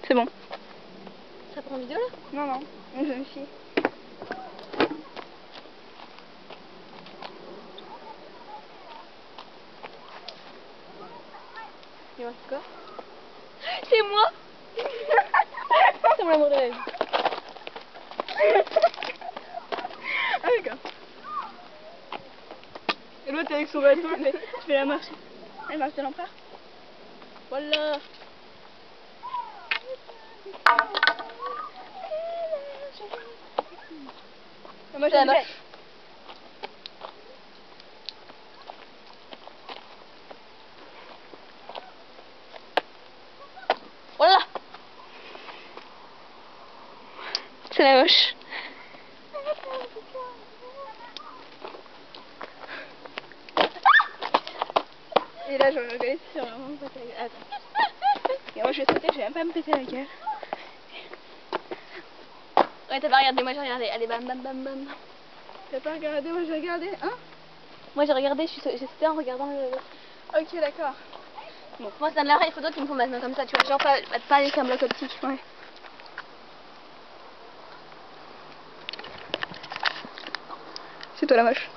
C'est bon. Ça prend en vidéo là? Non, non, une jeune fille. Il reste quoi? C'est moi. C'est mon amour de la vie. Ah d'accord. Et l'autre avec son bâton, tu fais la marche. Elle marche de l'empereur. Voilà. Moi C'est la marche. Voilà. C'est la moche. Et là, je vais regarder si c'est vraiment me péter la gueule. Attends. Et moi, je vais sauter, je vais même pas me péter la gueule. Ouais, t'as pas regardé, moi j'ai regardé. Allez, bam, bam, bam, bam. T'as pas regardé? Moi, j'ai regardé. Hein? Moi j'ai regardé, j'ai sauté en regardant le... Ok, d'accord. Bon, moi ça me l'air, il faut d'autres qui me font maintenant comme ça, tu vois. Genre pas avec un bloc optique. Ouais. C'est toi la moche.